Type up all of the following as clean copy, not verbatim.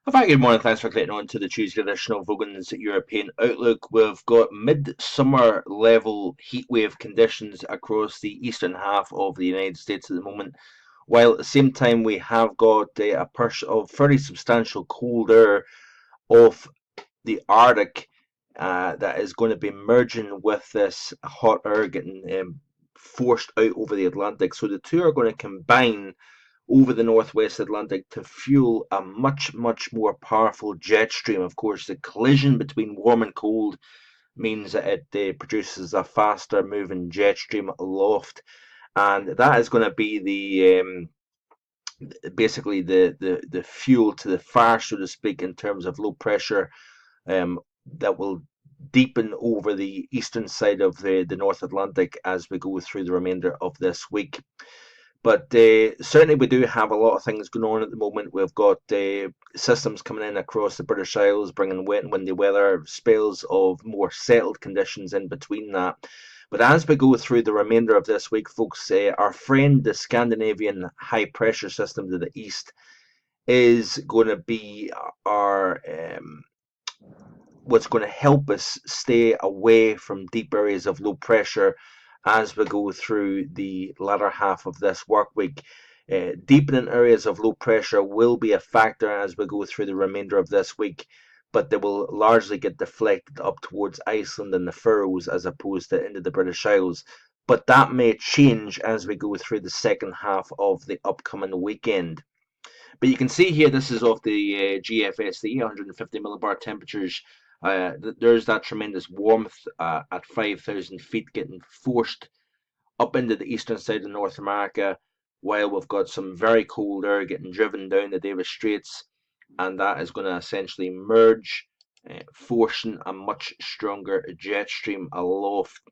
A very good morning. Thanks for clicking on to the Tuesday edition of Vogan's European Outlook. We've got midsummer level heatwave conditions across the eastern half of the United States at the moment, while at the same time we have got a push of fairly substantial cold air off the Arctic that is going to be merging with this hot air getting forced out over the Atlantic. So the two are going to combine over the northwest Atlantic to fuel a much more powerful jet stream. Of course, the collision between warm and cold means that it produces a faster moving jet stream aloft, and that is going to be the basically the fuel to the fire, so to speak, in terms of low pressure that will deepen over the eastern side of the North Atlantic as we go through the remainder of this week. But certainly we do have a lot of things going on at the moment. We've got systems coming in across the British Isles, bringing wet and windy weather, spells of more settled conditions in between that. But as we go through the remainder of this week, folks, our friend, the Scandinavian high pressure system to the east, is going to be our what's going to help us stay away from deep areas of low pressure as we go through the latter half of this work week. Deepening areas of low pressure will be a factor as we go through the remainder of this week, but they will largely get deflected up towards Iceland and the Faroes as opposed to into the British Isles. But that may change as we go through the second half of the upcoming weekend. But you can see here, this is off the GFSD, 150 millibar temperatures. There's that tremendous warmth at 5,000 feet getting forced up into the eastern side of North America, while we've got some very cold air getting driven down the Davis Straits, and that is going to essentially merge, forcing a much stronger jet stream aloft.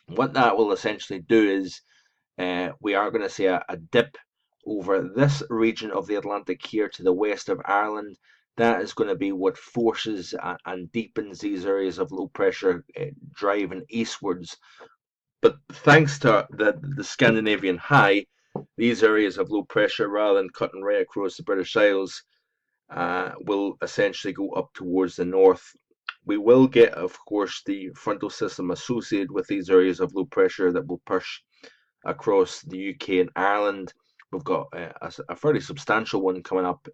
What that will essentially do is we are going to see a dip over this region of the Atlantic here to the west of Ireland. That is going to be what forces and deepens these areas of low pressure driving eastwards. But thanks to the Scandinavian high, these areas of low pressure, rather than cutting right across the British Isles, will essentially go up towards the north. We will get, of course, the frontal system associated with these areas of low pressure that will push across the UK and Ireland. We've got a fairly substantial one coming up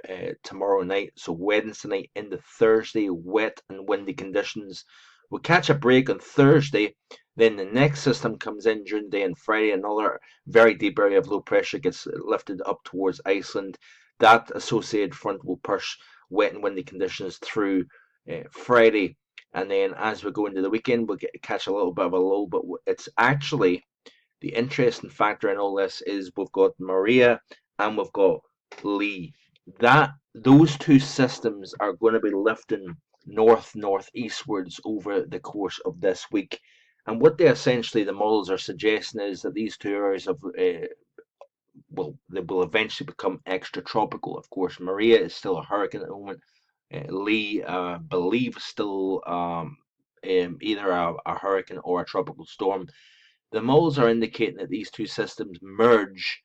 tomorrow night. So Wednesday night into Thursday, wet and windy conditions. We'll catch a break on Thursday. Then the next system comes in during the day, and Friday another very deep area of low pressure gets lifted up towards Iceland. That associated front will push wet and windy conditions through Friday. And then as we go into the weekend, we'll catch a little bit of a lull, but it's actually the interesting factor in all this is we've got Maria and we've got Lee. That those two systems are going to be lifting northeastwards over the course of this week. And what they essentially the models are suggesting is that these two areas of they will eventually become extratropical. Of course, Maria is still a hurricane at the moment. Lee, believe, still either a hurricane or a tropical storm. The models are indicating that these two systems merge,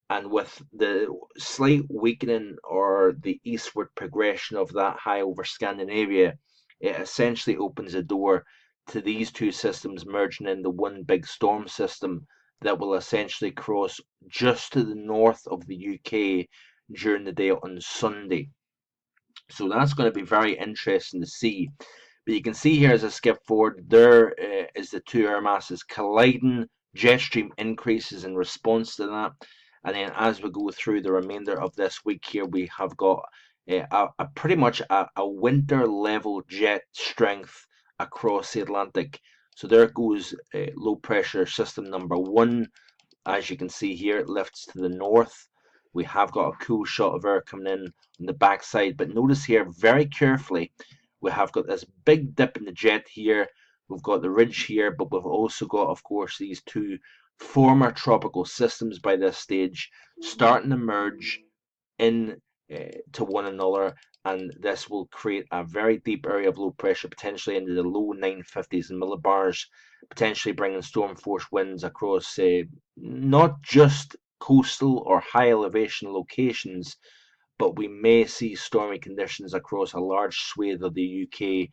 and with the slight weakening or the eastward progression of that high over Scandinavia, it essentially opens a door to these two systems merging into one big storm system that will essentially cross just to the north of the UK during the day on Sunday. So that's going to be very interesting to see. But you can see here as I skip forward, there is the two air masses colliding, jet stream increases in response to that. And then as we go through the remainder of this week here, we have got a pretty much a winter level jet strength across the Atlantic. So there goes low pressure system number one. As you can see here, it lifts to the north. We have got a cool shot of air coming in on the backside, but notice here very carefully, we have got this big dip in the jet here. We've got the ridge here, but we've also got, of course, these two former tropical systems by this stage starting to merge in to one another, and this will create a very deep area of low pressure, potentially into the low 950s and millibars, potentially bringing storm force winds across not just coastal or high elevation locations, but we may see stormy conditions across a large swathe of the UK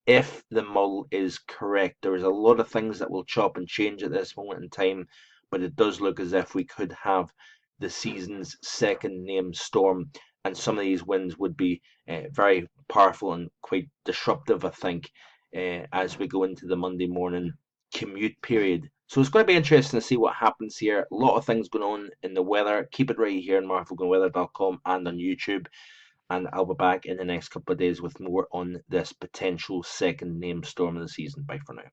if the mull is correct. There is a lot of things that will chop and change at this moment in time, but it does look as if we could have the season's second named storm, and some of these winds would be very powerful and quite disruptive, I think, as we go into the Monday morning commute period. So it's going to be interesting to see what happens here. A lot of things going on in the weather. Keep it right here on markvoganweather.com and on YouTube. And I'll be back in the next couple of days with more on this potential second named storm of the season. Bye for now.